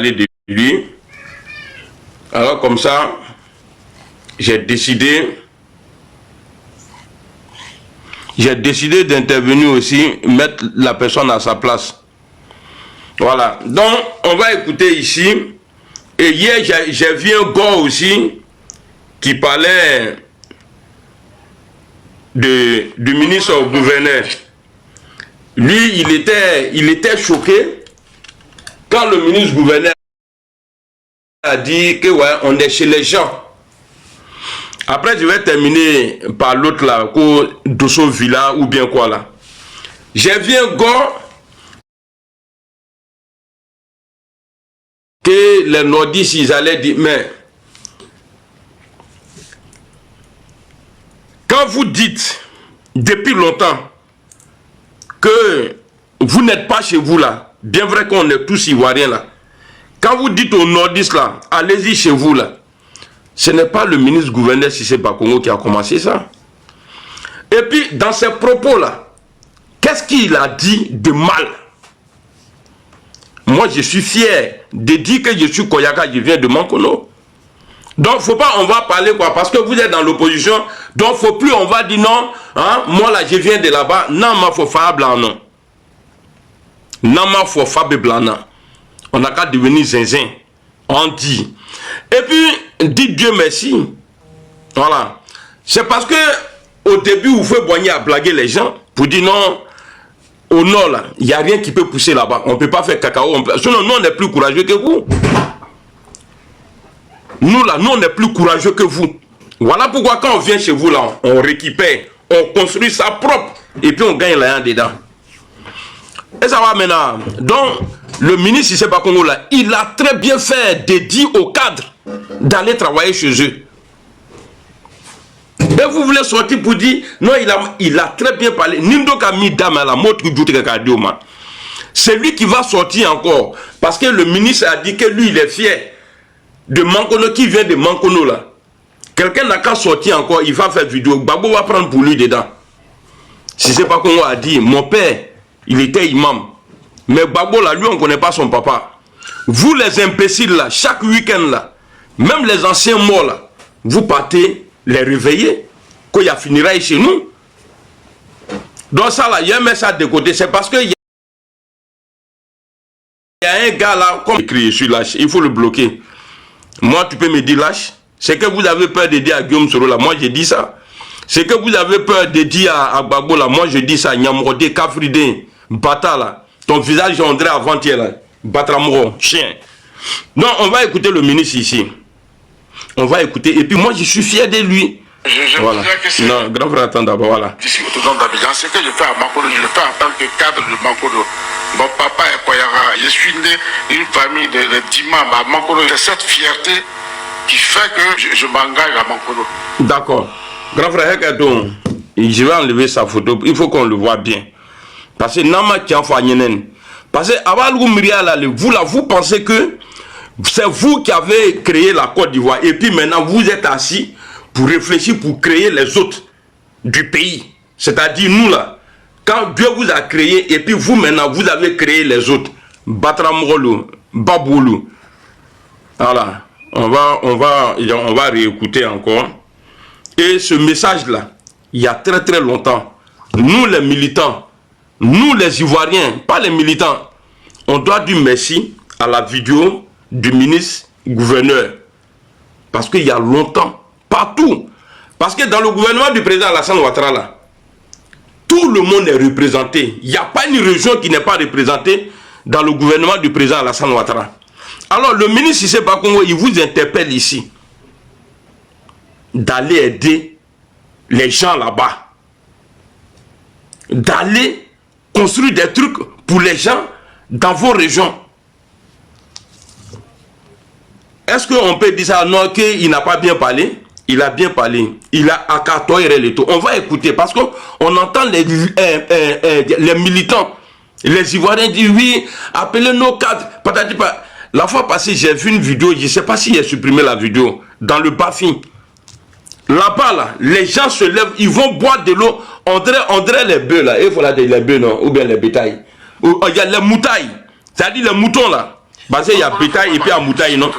de lui. Alors comme ça, j'ai décidé d'intervenir aussi, mettre la personne à sa place. Voilà. Donc, on va écouter ici. Et hier, j'ai vu un gars aussi qui parlait du ministre au gouverneur. Lui, il était choqué quand le ministre gouverneur a dit que ouais, on est chez les gens. Après, je vais terminer par l'autre là, Dosso Villa ou bien quoi là. J'ai vu un gars que les nordistes, ils allaient dire, mais quand vous dites depuis longtemps que vous n'êtes pas chez vous là, bien vrai qu'on est tous ivoiriens là, quand vous dites aux nordistes là, allez-y chez vous là, ce n'est pas le ministre gouverneur Cissé Bakongo qui a commencé ça. Et puis dans ses propos là, qu'est-ce qu'il a dit de mal? Moi je suis fier de dire que je suis Koyaka, je viens de Mankono. Donc faut pas, on va parler quoi, parce que vous êtes dans l'opposition, donc faut plus, on va dire non, hein, moi là je viens de là-bas, non ma faut faire blanc non. Non ma faut faire blanc non. On n'a qu'à devenir zinzin, on dit. Et puis, dites Dieu merci. Voilà. C'est parce que au début, vous faites boigner à blaguer les gens pour dire non, au nord là, il n'y a rien qui peut pousser là-bas. On ne peut pas faire cacao. Sinon, nous, on est plus courageux que vous. Nous là, nous, on est plus courageux que vous. Voilà pourquoi quand on vient chez vous là, on récupère, on construit ça propre et puis on gagne l'argent dedans. Et ça va maintenant. Donc, le ministre Cissé Bakongo là, il a très bien fait de dire aux cadres d'aller travailler chez eux. Mais vous voulez sortir pour dire, non, il a très bien parlé. Nindo Kami Dama la montre que c'est lui qui va sortir encore. Parce que le ministre a dit que lui, il est fier de Mankono, qui vient de Mankono là. Quelqu'un n'a qu'à sortir encore, il va faire vidéo. Babo va prendre pour lui dedans. Cissé Bakongo a dit, mon père, il était imam. Mais Babo là, lui, on ne connaît pas son papa. Vous les imbéciles là, chaque week-end là, même les anciens morts là, vous partez les réveiller, quand il y a funérailles chez nous. Donc ça là, il y a un message de côté, c'est parce que il y a un gars là, comme écrit, je suis lâche, il faut le bloquer. Moi, tu peux me dire lâche. C'est que vous avez peur de dire à Guillaume Soro là, moi je dis ça. C'est que vous avez peur de dire à Babo là, moi je dis ça, Nyamrode, Kafride, Bata là, ton visage André avant-hier là, Batramoro, chien. Non, on va écouter le ministre ici. On va écouter. Et puis moi, je suis fier de lui. Voilà. Non, grand frère, attends d'abord, voilà. Je suis autonome d'Abidjan. Ce que je fais à Mankono, je le fais en tant que cadre de Mankono. Mon papa est Koyara. Je suis né d'une famille d'imams à Mankono. C'est cette fierté qui fait que je m'engage à Mankono. D'accord. Grand frère, je vais enlever sa photo. Il faut qu'on le voit bien. Parce que Nama Tianfanyenen. Parce que avant vous là, vous pensez que c'est vous qui avez créé la Côte d'Ivoire. Et puis maintenant, vous êtes assis pour réfléchir, pour créer les autres du pays. C'est-à-dire nous là, quand Dieu vous a créé, et puis vous maintenant, vous avez créé les autres. Batramolo, Baboulou. Voilà. On va réécouter encore. Et ce message-là, il y a très très longtemps, nous les militants, nous les Ivoiriens, pas les militants, on doit dire merci à la vidéo du ministre gouverneur. Parce qu'il y a longtemps, partout. Parce que dans le gouvernement du président Alassane Ouattara, là, tout le monde est représenté. Il n'y a pas une région qui n'est pas représentée dans le gouvernement du président Alassane Ouattara. Alors le ministre Cissé Bakongo, il vous interpelle ici d'aller aider les gens là-bas. D'aller construire des trucs pour les gens dans vos régions. Est-ce qu'on peut dire ça? Non, qu'il n'a pas bien parlé. Il a bien parlé. Il a accatoré les taux. On va écouter parce qu'on entend les militants, les Ivoiriens dire oui, appelez nos cadres. La fois passée, j'ai vu une vidéo, je ne sais pas s'il a supprimé la vidéo, dans le Bafin. Là-bas, là, les gens se lèvent, ils vont boire de l'eau. On dirait les bœufs, là. Il faut là les bœufs, non? Ou bien les bétails. Il y a les moutailles. C'est-à-dire les moutons, là. Parce qu'il y a bétail et puis à moutaille, non?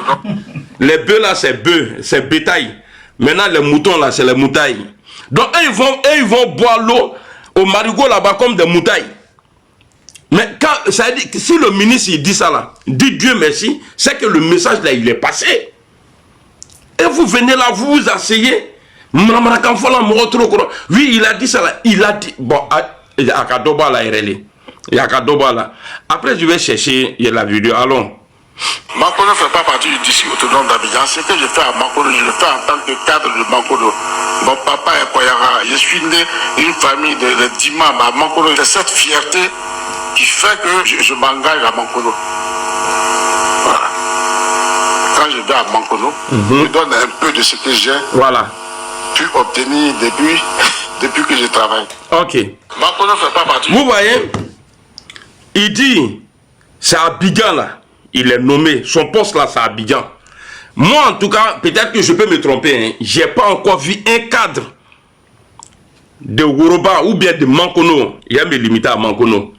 Les bœufs là, c'est bœufs, c'est bétail. Maintenant, les moutons là, c'est les moutailles. Donc, ils vont boire l'eau au marigot là-bas comme des moutailles. Mais quand, ça dit, si le ministre il dit ça là, dit Dieu merci, c'est que le message là, il est passé. Et vous venez là, vous vous asseyez. Oui, il a dit ça là. Il a dit, bon, il y a Kadoba là, il y a Kadoba là. Après, je vais chercher la vidéo. Allons. Mankono ne fait pas partie du district autonome d'Abidjan. Ce que je fais à Mankono, je le fais en tant que cadre de Mankono. Mon papa est Koyara. Je suis né d'une famille de d'imams à Mankono. C'est cette fierté qui fait que je m'engage à Mankono. Voilà. Quand je vais à Mankono, je donne un peu de ce que j'ai pu obtenir depuis que je travaille. Ok. Mankono ne fait pas partie. Vous voyez, il dit, c'est Abidjan là. Il est nommé, son poste là, c'est Abidjan. Moi, en tout cas, peut-être que je peux me tromper, hein, je n'ai pas encore vu un cadre de Woroba ou bien de Mankono. Il y a me limiter à Mankono.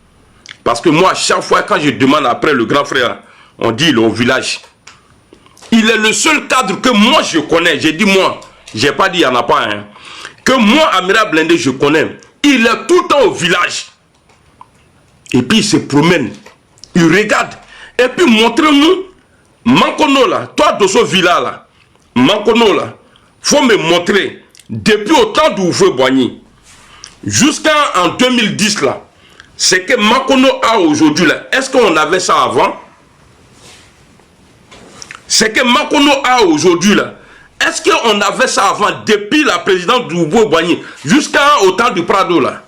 Parce que moi, chaque fois, quand je demande après le grand frère, on dit il est au village. Il est le seul cadre que moi je connais. J'ai dit moi, je n'ai pas dit il n'y en a pas un. Hein, que moi, Amira Blindé, je connais. Il est tout le temps au village. Et puis il se promène. Il regarde. Et puis montrez-nous, Mankono là, toi de ce village là, Mankono là, faut me montrer, depuis au temps d'Ouvre Boigny, jusqu'en 2010 là, c'est que Mankono a aujourd'hui là, est-ce qu'on avait ça avant? C'est que Mankono a aujourd'hui là, est-ce qu'on avait ça avant, depuis la présidence d'Ouvre Boigny, jusqu'au temps du Prado là?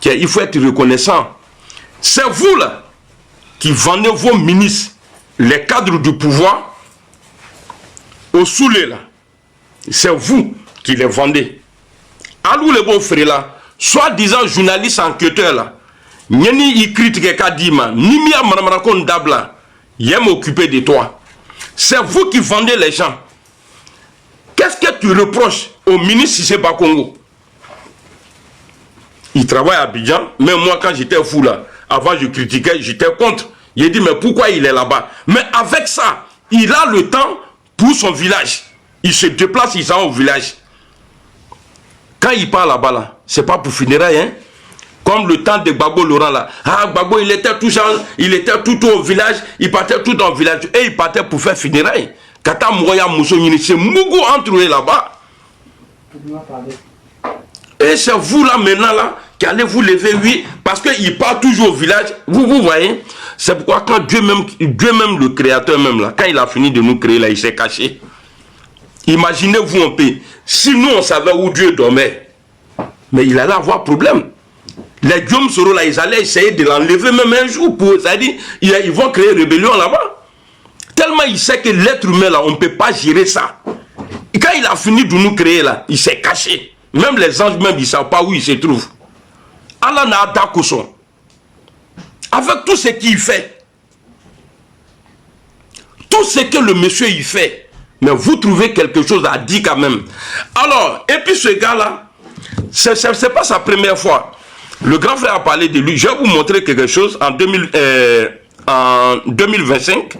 Il faut être reconnaissant. C'est vous là, qui vendez vos ministres, les cadres du pouvoir, au soulé là. C'est vous qui les vendez. Allô les bons frères là, soi-disant journaliste enquêteur là, Nyeni y critique Kadima, Nimia Manamakon Dabla, il m'occuper de toi. C'est vous qui vendez les gens. Qu'est-ce que tu reproches au ministre Cissé Bakongo? Il travaille à Abidjan, mais moi quand j'étais fou là, avant je critiquais, j'étais contre. J'ai dit mais pourquoi il est là-bas? Mais avec ça, il a le temps pour son village. Il se déplace, il s'en va au village. Quand il part là-bas, là, c'est pas pour funérailles, hein? Comme le temps de Gbagbo Laurent là. Ah, Gbagbo, il était tout au village, il partait tout dans le village. Et il partait pour faire funérailles. Kata Mouya Moussonini, c'est Mougou entouré là-bas. Et c'est vous là maintenant là, qui allez vous lever, oui, parce qu'il part toujours au village. Vous voyez, c'est pourquoi quand Dieu même le créateur même là, quand il a fini de nous créer là, il s'est caché. Imaginez-vous un peu, si nous on savait où Dieu dormait, mais il allait avoir problème. Les Guillaume Soro là, ils allaient essayer de l'enlever même un jour pour, c'est-à-dire, ils vont créer une rébellion là-bas. Tellement il sait que l'être humain là, on ne peut pas gérer ça. Et quand il a fini de nous créer là, il s'est caché. Même les anges même, ils ne savent pas où ils se trouvent. Allah n'a pas d'akouson. Avec tout ce qu'il fait, tout ce que le monsieur il fait, mais vous trouvez quelque chose à dire quand même. Alors, et puis ce gars-là, c'est pas sa première fois. Le grand frère a parlé de lui. Je vais vous montrer quelque chose en 2025.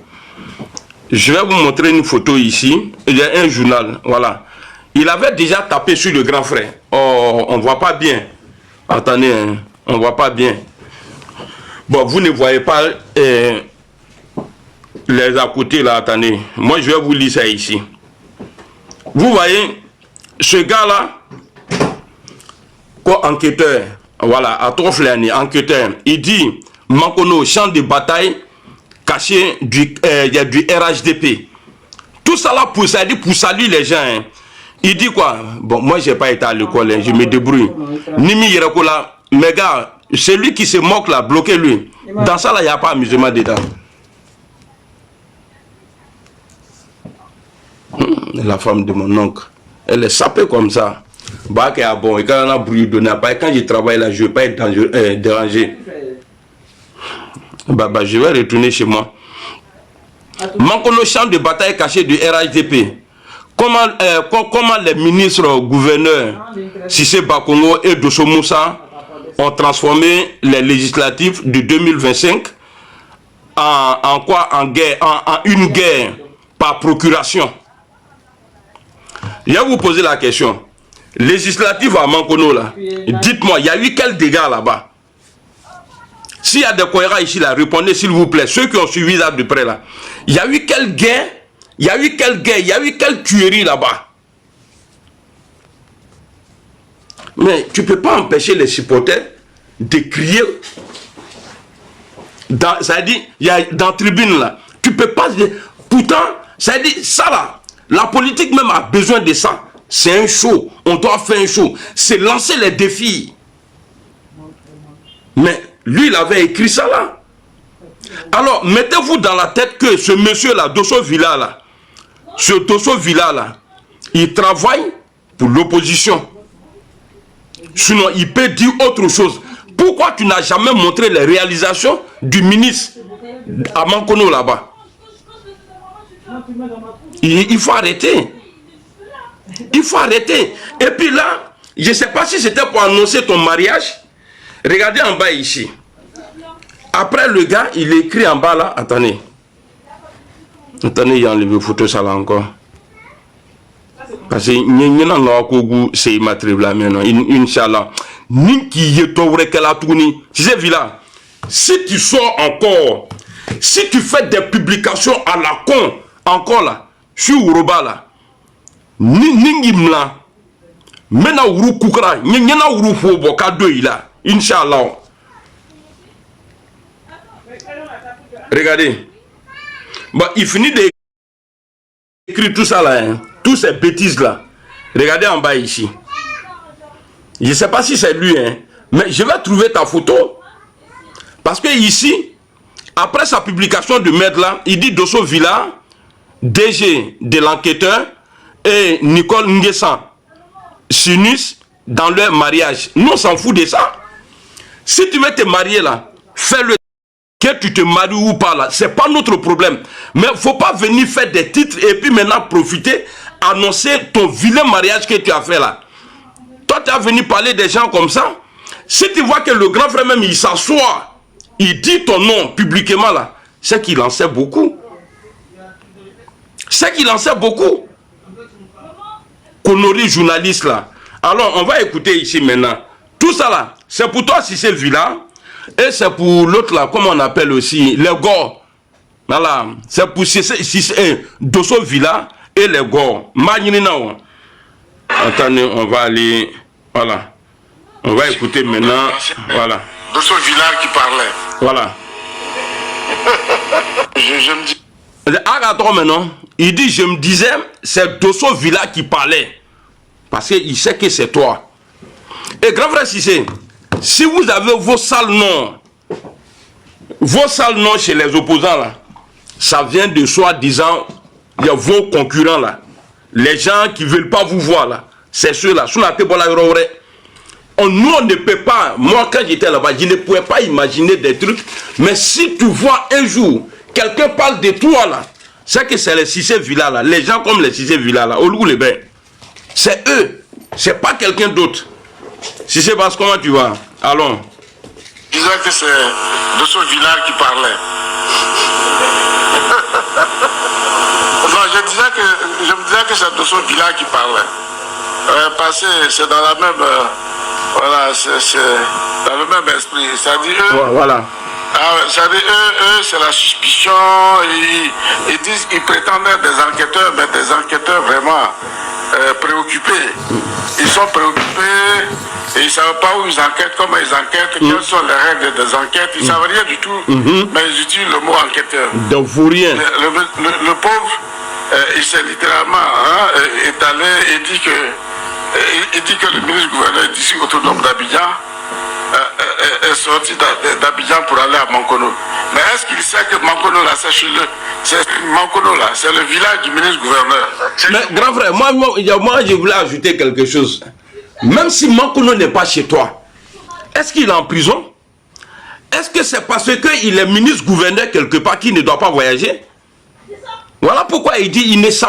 Je vais vous montrer une photo ici. Il y a un journal, voilà. Il avait déjà tapé sur le grand frère. Oh, on ne voit pas bien. Attendez, hein, on ne voit pas bien. Bon, vous ne voyez pas les à côté là, attendez. Moi, je vais vous lire ça ici. Vous voyez, ce gars-là, quoi, enquêteur, voilà, à Troflani, enquêteur, il dit, Mankono, champ de bataille, caché du RHDP. Tout ça là, pour saluer les gens, hein. Il dit quoi? Bon, moi, je n'ai pas été à l'école, hein, je me débrouille. Nimi Yerekola, mes gars, celui qui se moque là, bloquez-lui. Dans ça là, il n'y a pas amusement dedans. La femme de mon oncle, elle est sapée comme ça. Bah, bon, et quand on a bruit de n'a pas, quand je travaille là, je ne veux pas être dérangé. Bah, je vais retourner chez moi. Mankono, champ de bataille caché du RHDP. Comment les ministres, gouverneurs, Cissé Bakongo et Dosso Moussa ont transformé les législatives de 2025 en quoi? En guerre, en une guerre par procuration. Je vais vous poser la question. Législative à Mankono, là, dites-moi, il y a eu quel dégât là-bas? S'il y a des Koyera ici, là, répondez s'il vous plaît, ceux qui ont suivi là de près là. Il y a eu quelle guerre? Il y a eu quelle guerre? Il y a eu quelle tuerie là-bas? Mais tu ne peux pas empêcher les supporters de crier. Ça dit, il y a dans la tribune là. Tu ne peux pas. Pourtant, ça dit, ça là, la politique même a besoin de ça. C'est un show. On doit faire un show. C'est lancer les défis. Mais lui, il avait écrit ça là. Alors, mettez-vous dans la tête que ce monsieur-là, Dosso Villa là, ce Dosso Villa là, il travaille pour l'opposition. Sinon, il peut dire autre chose. Pourquoi tu n'as jamais montré les réalisations du ministre à Mankono là-bas? Il faut arrêter. Il faut arrêter. Et puis là, je ne sais pas si c'était pour annoncer ton mariage. Regardez en bas ici. Après le gars, il écrit en bas là. Attendez. Attendez, il y a enlevé photo ça là encore. Parce que c'est immatriculable maintenant. Inch'Allah. Si tu sors encore, si tu fais des publications à la con, encore là, sur Uroba là, Ningimla, Mena Uru Kukra, Nyena Uru Fobo Kado ila, Inch'Allah. Regardez. Bah, il finit d'écrire tout ça là, hein. Toutes ces bêtises là. Regardez en bas ici. Je ne sais pas si c'est lui, hein, mais je vais trouver ta photo. Parce que ici, après sa publication de maître là, il dit Dosso Villa, DG de l'enquêteur et Nicole Nguessan s'unissent dans leur mariage. Nous on s'en fout de ça. Si tu veux te marier là, fais-le. Que tu te maries ou pas là, c'est pas notre problème. Mais il ne faut pas venir faire des titres et puis maintenant profiter, annoncer ton vilain mariage que tu as fait là. Toi, tu as venu parler des gens comme ça. Si tu vois que le grand frère même, il s'assoit, il dit ton nom publiquement là, c'est qu'il en sait beaucoup. C'est qu'il en sait beaucoup. Connerie journaliste là. Alors, on va écouter ici maintenant. Tout ça là, c'est pour toi si c'est le Villa. Et c'est pour l'autre là, comme on appelle aussi, les Gors. Voilà. C'est pour Dosso Villa et les Gors. Attendez, on va aller. Voilà. On va écouter maintenant. Voilà. Dosso Villa qui parlait. Voilà. je me dis. Attends maintenant. Il dit, je me disais, c'est Dosso Villa qui parlait. Parce qu'il sait que c'est toi. Et grand frère Cissé, si vous avez vos sales noms chez les opposants là, ça vient de soi-disant, il y a vos concurrents là, les gens qui ne veulent pas vous voir là, c'est ceux-là. Nous on ne peut pas, moi quand j'étais là-bas, je ne pouvais pas imaginer des trucs, mais si tu vois un jour, quelqu'un parle de toi là, c'est que c'est les Cissé Villa là, les gens comme les Cissé Villa là, au Lou les Bains, c'est eux, c'est pas quelqu'un d'autre. Si c'est parce comment tu vas? Allons. Je disais que c'est Dosso Villa qui parlait. Non, je me disais que c'est Dosso Villa qui parlait. Parce que c'est dans la même... voilà, c'est dans le même esprit. Ça dit eux... Voilà. Ça dit eux, c'est la suspicion. Ils disent qu'ils prétendent être des enquêteurs, mais des enquêteurs vraiment préoccupés. Ils sont préoccupés et ils ne savent pas où ils enquêtent, comment ils enquêtent, quelles sont les règles des enquêtes. Ils ne savent rien du tout, mais ils utilisent le mot enquêteur. Donc vous rien. Le pauvre, il s'est littéralement étalé et dit que le ministre-gouverneur d'ici autonome d'Abidjan est sorti d'Abidjan pour aller à Mankono. Mais est-ce qu'il sait que Mankono là, c'est chez Mankono là, c'est le village du ministre-gouverneur. Mais grand frère, moi je voulais ajouter quelque chose. Même si Mankono n'est pas chez toi, est-ce qu'il est en prison? Est-ce que c'est parce qu'il est ministre-gouverneur quelque part qu'il ne doit pas voyager? Voilà pourquoi il dit il ne sent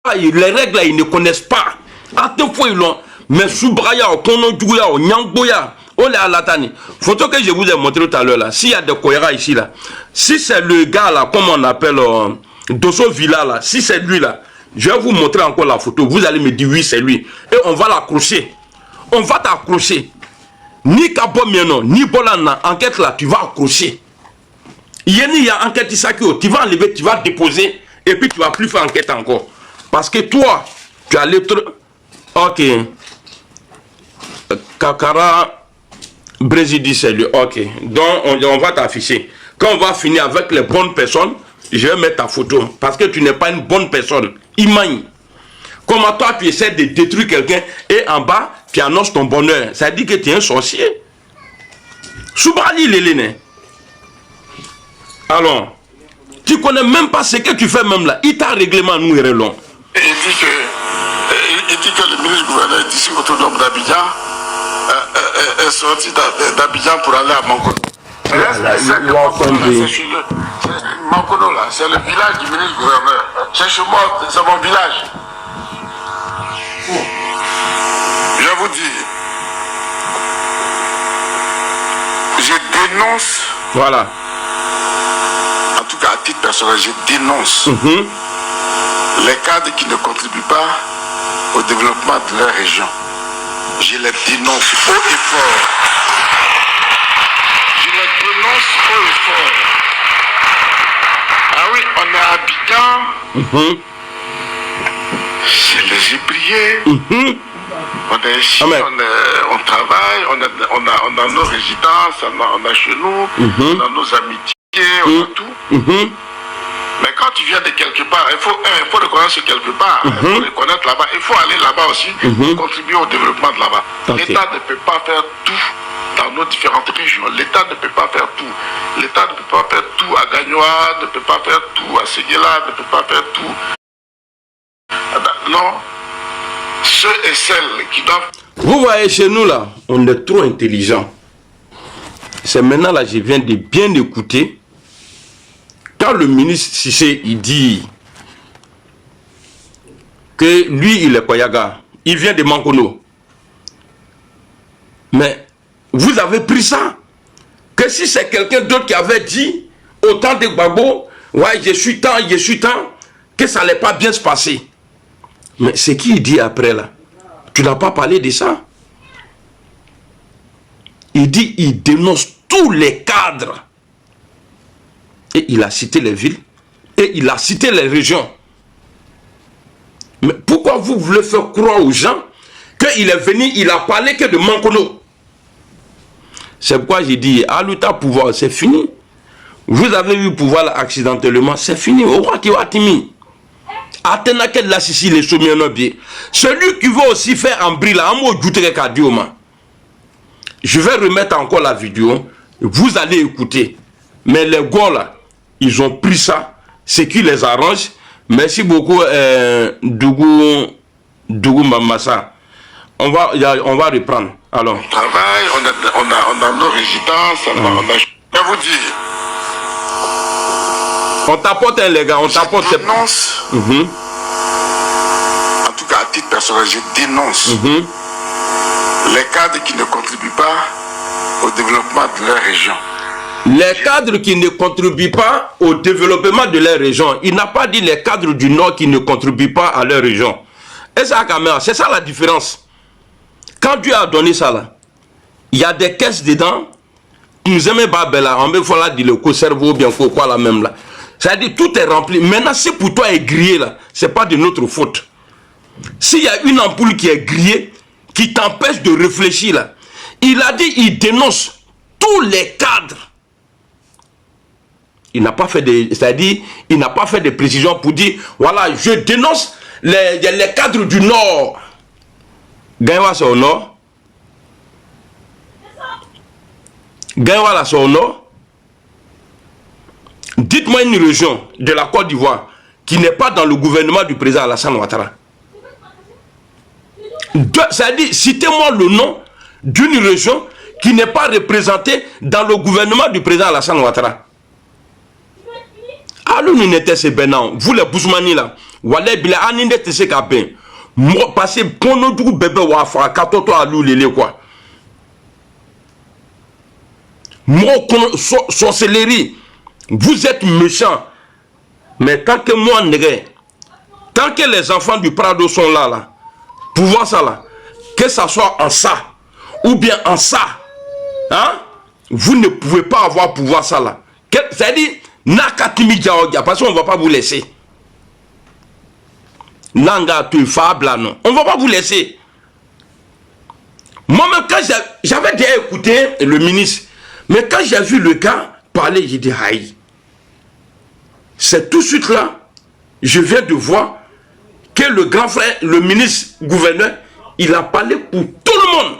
pas. Les règles là, ils ne connaissent pas. À deux fois ils l'ont. Mais Soubraya, Kono Djouya, Nyangboya, Oh là Alatani, photo que je vous ai montré tout à l'heure là, s'il y a des Koyara ici là, si c'est le gars là, comme on appelle Dosso Villa là, si c'est lui là, je vais vous montrer encore la photo, vous allez me dire oui c'est lui, et on va l'accrocher, on va t'accrocher, ni Kabo Mieno, ni Bolana, enquête là, tu vas accrocher, il y a enquête Isakio, tu vas enlever, tu vas déposer, et puis tu vas plus faire enquête encore, parce que toi, tu as l'être, ok, Kakara, Brésil, c'est lui. Ok. Donc, on va t'afficher. Quand on va finir avec les bonnes personnes, je vais mettre ta photo. Parce que tu n'es pas une bonne personne. Imagine. Comment toi, tu essaies de détruire quelqu'un et en bas, tu annonces ton bonheur. Ça dit que tu es un sorcier. Soubali Léléné. Alors, tu connais même pas ce que tu fais même là. Il t'a règlement nous est long. Il dit que le ministre gouverneur d'ici autonome d'Abidjan est sorti d'Abidjan pour aller à Mankono. Mankono là, c'est le village du ministre gouverneur. C'est chez moi, c'est mon village. Je vous dis, je dénonce. Voilà. En tout cas, à titre personnel, je dénonce les cadres qui ne contribuent pas au développement de leur région. Je les dénonce haut et fort. Je les dénonce haut et fort. Ah oui, on est à Abidjan. Je les ai priés. On est ici, on travaille, on a nos résidences, on a chez nous, on a nos amitiés, on a tout. Mais quand tu viens de quelque part, il faut reconnaître quelque part, il faut reconnaître là-bas, il faut aller là-bas aussi pour contribuer au développement de là-bas. L'État ne peut pas faire tout dans nos différentes régions. L'État ne peut pas faire tout. L'État ne peut pas faire tout à Gagnoa, ne peut pas faire tout à Séguéla, ne peut pas faire tout. Non. Ceux et celles qui doivent... Vous voyez, chez nous là, on est trop intelligent. C'est maintenant là, je viens de bien écouter. Quand le ministre Sissé, il dit que lui, il est Koyaga, il vient de Mankono. Mais vous avez pris ça. Que si c'est quelqu'un d'autre qui avait dit au temps de Gbagbo, ouais, je suis tant, que ça n'allait pas bien se passer. Mais ce qu'il dit après là, tu n'as pas parlé de ça. Il dit, il dénonce tous les cadres. Et il a cité les villes. Et il a cité les régions. Mais pourquoi vous voulez faire croire aux gens qu'il est venu, il a parlé que de Mankono? C'est pourquoi j'ai dit, à l'État pouvoir, c'est fini. Vous avez eu pouvoir là, accidentellement, c'est fini. Au roi qui va timi. Atenakel la Sicile les sommiers. Celui qui veut aussi faire un bris là, je vais remettre encore la vidéo. Vous allez écouter. Mais les gars là, ils ont pris ça, ce qui les arrange. Merci beaucoup, Dougou Mamassa. On va reprendre. Alors. On travaille, on a nos résidences, on a... Je vous dis. On tapote, les gars, on tapote. Je dénonce. En tout cas, à titre personnel, je dénonce les cadres qui ne contribuent pas au développement de leur région. Les cadres qui ne contribuent pas au développement de leur région. Il n'a pas dit les cadres du Nord qui ne contribuent pas à leur région. Et ça, c'est ça la différence. Quand Dieu a donné ça là, il y a des caisses dedans. Nous aimons Babela, on veut voilà dire le cerveau bien quoi la même là. C'est-à-dire tout est rempli. Maintenant, si pour toi est grillé là, c'est pas de notre faute. S'il y a une ampoule qui est grillée, qui t'empêche de réfléchir là, il a dit, il dénonce tous les cadres. Il n'a pas fait de, c'est-à-dire, il n'a pas fait de précision pour dire, voilà, je dénonce les cadres du Nord. Gaïwa c'est au Nord. Gaïwa là c'est au Nord. Dites-moi une région de la Côte d'Ivoire qui n'est pas dans le gouvernement du président Alassane Ouattara. C'est-à-dire, citez-moi le nom d'une région qui n'est pas représentée dans le gouvernement du président Alassane Ouattara. Alors, nous n'étions pas bien. Vous les Bouzmani là, Walé Bila, Anine Tese Kapin, parce que pour nous, bébé, Wafa, Katoto, Alou, Lélé, quoi. sorcellerie. Vous êtes méchants. Mais tant que moi, tant que les enfants du Prado sont là, pour voir ça là, que ça soit en ça, ou bien en ça, hein, vous ne pouvez pas avoir pouvoir ça là. C'est-à-dire, parce qu'on ne va pas vous laisser. Nanga, tu es fable, non. On ne va pas vous laisser. Moi-même, quand j'avais déjà écouté le ministre, mais quand j'ai vu le gars parler, j'ai dit, aïe. C'est tout de suite là, je viens de voir que le grand frère, le ministre gouverneur, il a parlé pour tout le monde.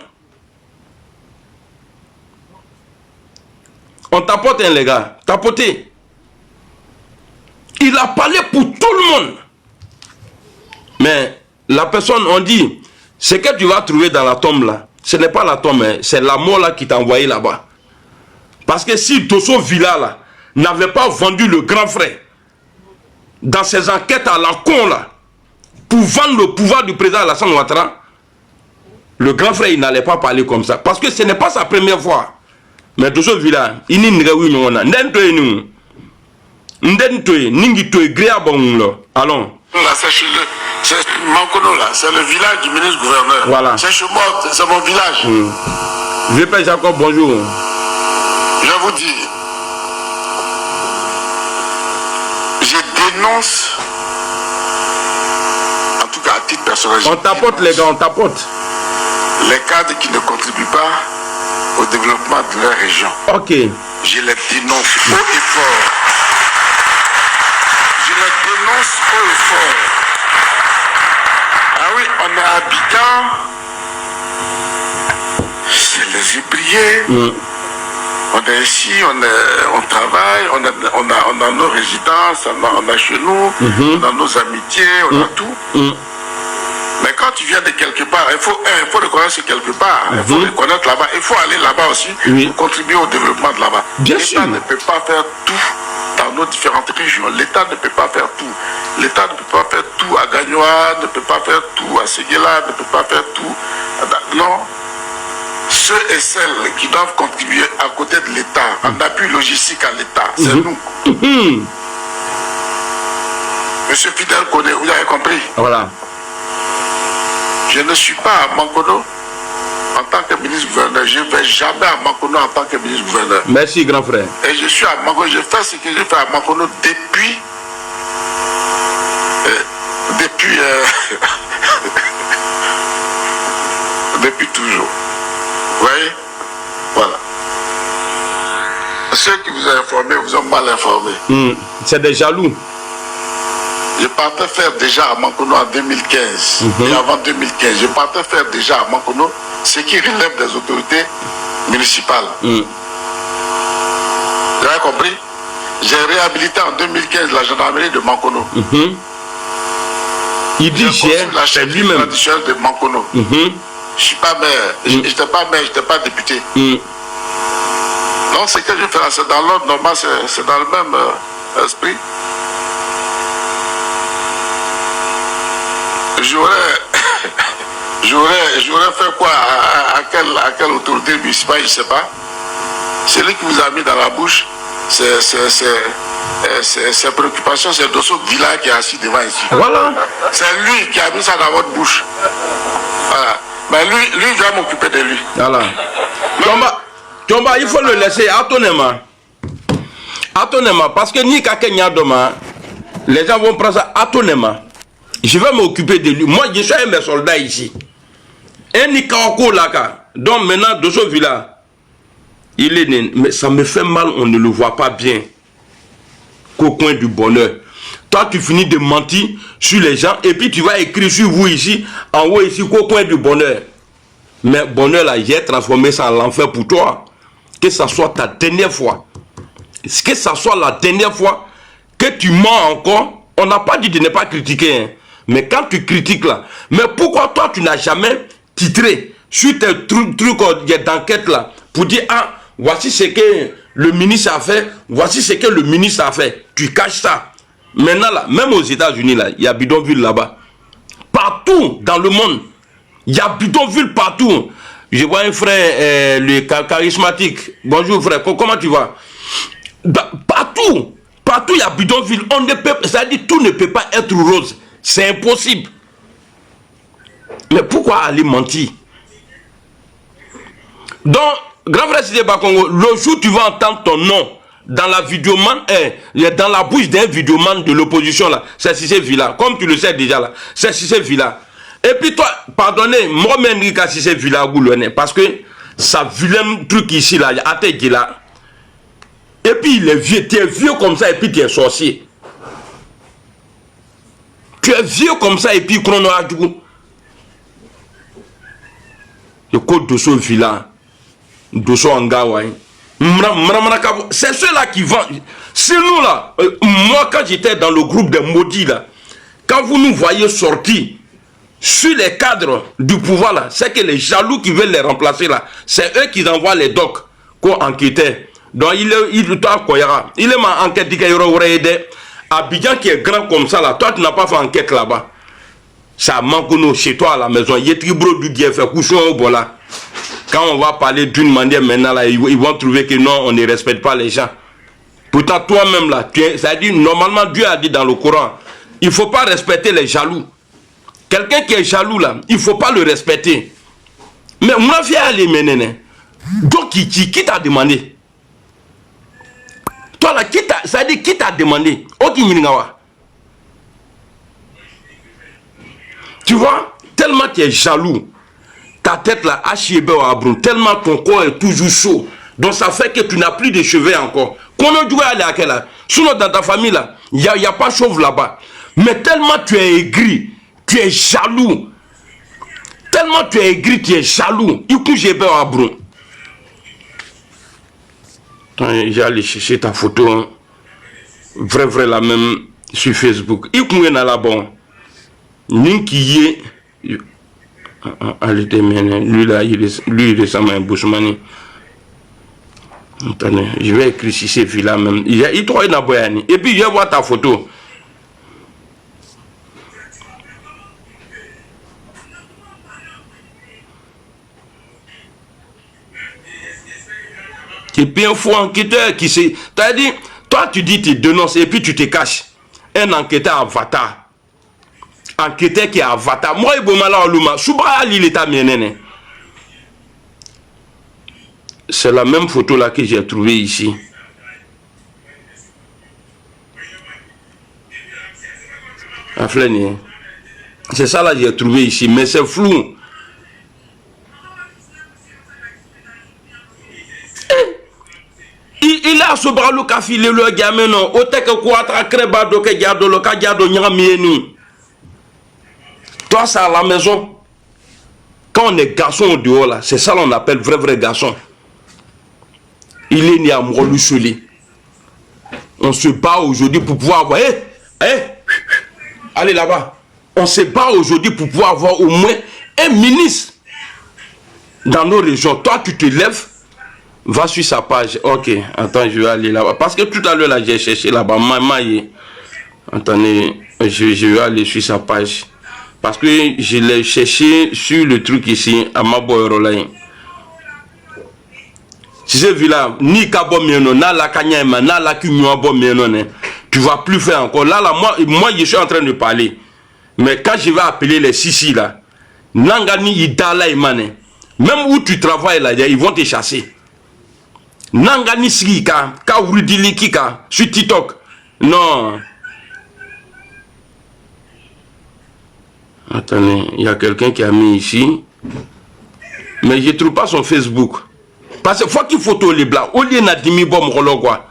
On tapote, hein, les gars, tapotez. Il a parlé pour tout le monde. Mais la personne, on dit, ce que tu vas trouver dans la tombe là, ce n'est pas la tombe, hein, c'est la mort là qui t'a envoyé là-bas. Parce que si Dosso Villa là n'avait pas vendu le grand frère dans ses enquêtes à la con là, pour vendre le pouvoir du président Alassane Ouattara, le grand frère il n'allait pas parler comme ça. Parce que ce n'est pas sa première fois. Mais Dosso Villa, il n'y a oui, non, allons. Là, c'est Mankono là, c'est le village du ministre gouverneur. Voilà. C'est chez moi, c'est mon village. Vieux Jacob, bonjour. Je vous dis, je dénonce, en tout cas à titre personnel. On tapote les gars, on tapote. Les cadres qui ne contribuent pas au développement de leur région. Ok. Je les dénonce haut et fort. Je les dénonce haut et fort. Ah oui, on est habitants, c'est les ébriers. On est ici, on travaille, on a nos résidences, on a chez nous, on a nos amitiés, on a tout. Mais quand tu viens de quelque part, il faut reconnaître quelque part, il faut reconnaître là-bas, il faut aller là-bas aussi pour contribuer au développement de là-bas. L'État ne peut pas faire tout dans nos différentes régions. L'État ne peut pas faire tout. L'État ne peut pas faire tout à Gagnoa, ne peut pas faire tout à Séguéla, ne peut pas faire tout. Non. Ceux et celles qui doivent contribuer à côté de l'État, en appui logistique à l'État, c'est nous. Monsieur Fidel connaît, vous avez compris? Voilà. Je ne suis pas à Mankono en tant que ministre-gouverneur. Je ne vais jamais à Mankono en tant que ministre-gouverneur. Merci, grand frère. Et je suis à Mankono. Je fais ce que j'ai fait à Mankono depuis... depuis toujours. Vous voyez? Voilà. Ceux qui vous ont informé vous ont mal informé. C'est des jaloux. Je partais faire déjà à Mankono en 2015. Et avant 2015, je partais faire déjà à Mankono ce qui relève des autorités municipales. Vous avez compris? J'ai réhabilité en 2015 la gendarmerie de Mankono. Il dit j'ai la chef lui-même traditionnelle de Mankono. Je ne suis pas maire. Je n'étais pas maire, je n'étais pas député. Donc ce que je fais là, c'est dans l'ordre normal, c'est dans le même esprit. J'aurais fait quoi à quelle autorité municipale, je ne sais pas. C'est lui qui vous a mis dans la bouche ses préoccupations, c'est Dosso Villa qui est assis devant ici. Voilà. C'est lui qui a mis ça dans votre bouche. Voilà. Mais lui il doit m'occuper de lui. Voilà. Tomba, il faut le laisser autonomément. Autonomément, parce que ni Kenya demain, les gens vont prendre ça autonomément. Je vais m'occuper de lui. Moi, je suis un de mes soldats ici. Un Nikawako Laka. Donc maintenant, Dosso Villa, il est né. Mais ça me fait mal, on ne le voit pas bien. Qu'au coin du bonheur. Toi, tu finis de mentir sur les gens et puis tu vas écrire sur vous ici, en haut ici, qu'au coin du bonheur. Mais bonheur là, j'ai transformé ça en l'enfer pour toi. Que ça soit ta dernière fois. Que ça soit la dernière fois que tu mens encore. On n'a pas dit de ne pas critiquer. Hein. Mais quand tu critiques là, mais pourquoi toi tu n'as jamais titré sur tes trucs d'enquête là pour dire ah, voici ce que le ministre a fait, voici ce que le ministre a fait. Tu caches ça. Maintenant là, même aux États-Unis là, il y a bidonville là-bas. Partout dans le monde, il y a bidonville partout. Je vois un frère, le charismatique. Bonjour frère, comment tu vas? Partout, il y a bidonville. On ne peut, c'est-à-dire tout ne peut pas être rose. C'est impossible. Mais pourquoi aller mentir? Donc, grand frère Sidé Bakongo, le jour où tu vas entendre ton nom dans la vidéoman, dans la bouche d'un vidéoman de l'opposition là, c'est Cissé Villa, comme tu le sais déjà là, c'est Cissé Villa. Et puis toi, pardonnez, moi-même Rika Cissé Villa, parce que ça vilain truc ici là, à tes là. Et puis il est vieux, tu es vieux comme ça et puis tu es sorcier. Tu es vieux comme ça et puis chrono à tout. Le code de ce Villa. C'est ceux-là qui vendent. C'est nous là. Moi, quand j'étais dans le groupe des maudits là, quand vous nous voyez sortir sur les cadres du pouvoir là, c'est que les jaloux qui veulent les remplacer là, c'est eux qui envoient les docs qu'on enquêtait. Donc il est ma enquête Abidjan qui est grand comme ça là, toi tu n'as pas fait enquête là-bas. Ça manque nous chez toi à la maison. Yetribro du Dieu fait coucher au bon là. Quand on va parler d'une manière maintenant, là, ils vont trouver que non, on ne respecte pas les gens. Pourtant, toi-même, là, c'est-à-dire, normalement, Dieu a dit dans le Coran, il ne faut pas respecter les jaloux. Quelqu'un qui est jaloux, là, il ne faut pas le respecter. Mais moi, viens aller mener. Donc, qui t'a demandé? Toi, là, c'est-à-dire, qui t'a demandé? Tu vois, tellement tu es jaloux. Ta tête là, tellement ton corps est toujours chaud. Donc ça fait que tu n'as plus de cheveux encore. Sinon dans ta famille là, il n'y a pas chauve là-bas. Mais tellement tu es aigri, tu es jaloux. Tellement tu es aigri, tu es jaloux. J'ai allé chercher ta photo. Hein. Vrai la même sur Facebook. Il là-bas. Ninkiye. Lui là, il ressemble à un Bousmani. Attendez, je vais écrire si c'est Villa même. Il trouve une Boyani. Et puis je vais voir ta photo. Et puis un faux enquêteur qui sait. Tu as dit, toi tu dis tu dénonces et puis tu te caches. Un enquêteur avatar. Enquêteur qui est avatar. Moi, c'est la même photo là que j'ai trouvée ici. C'est ça là que j'ai trouvé ici, mais c'est flou. Il a ce bras le café le gamin non. Au tek quoi creba do que garde le ka garde nyamieni. Toi, c'est à la maison. Quand on est garçon au dehors, là, c'est ça qu'on appelle vrai garçon. Il est né à Mouroloucholi. On se bat aujourd'hui pour pouvoir avoir... allez là-bas. On se bat aujourd'hui pour pouvoir avoir au moins un ministre dans nos régions. Toi, tu te lèves, va sur sa page. Ok, attends, je vais aller là-bas. Parce que tout à l'heure, là, j'ai cherché là-bas. Attendez, je vais aller sur sa page. Parce que je l'ai cherché sur le truc ici, à Maboyorola. Si c'est villa, ni Kabo Mieno, na la Kanyama, na la Kumyoabo Mieno, tu vas plus faire encore. Là, moi, je suis en train de parler. Mais quand je vais appeler les Sissi là, Nangani Idala Imane, même où tu travailles là, ils vont te chasser. Nangani Sika, Kaouridi Kika, sur TikTok. Non. Attendez, il y a quelqu'un qui a mis ici. Mais je ne trouve pas son Facebook. Parce que faut qu'il photo les blancs. Au lieu d'adimi bom quoi.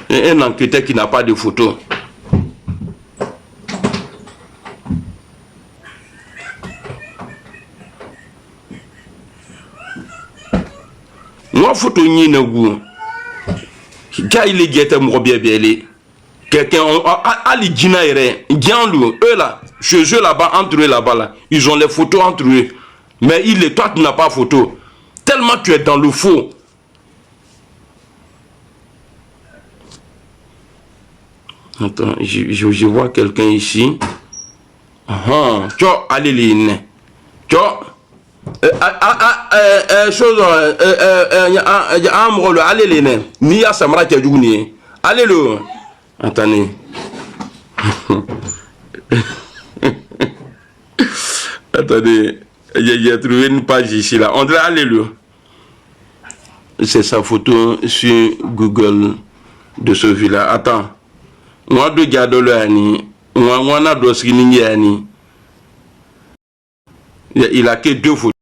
Et un enquêteur qui n'a pas de photo. Moi, photo n'y n'a goût. Quand il est guetté, quelqu'un, Ali Djina eux là, chez eux là-bas, entre eux là-bas, là, ils ont les photos entre eux. Mais toi, tu n'as pas photo. Tellement tu es dans le faux. Attends, je vois quelqu'un ici. Tcho, allez, les tcho. Chose, allez, les nains. Ni à Samara qui a joué. Allez, le. Attendez. Attendez. J'ai trouvé une page ici, là. On dirait, allez, le. C'est sa photo sur Google de ce village. Attends. Moi, de garder le ani. Moi, on a deux skins. Il a que 2 photos.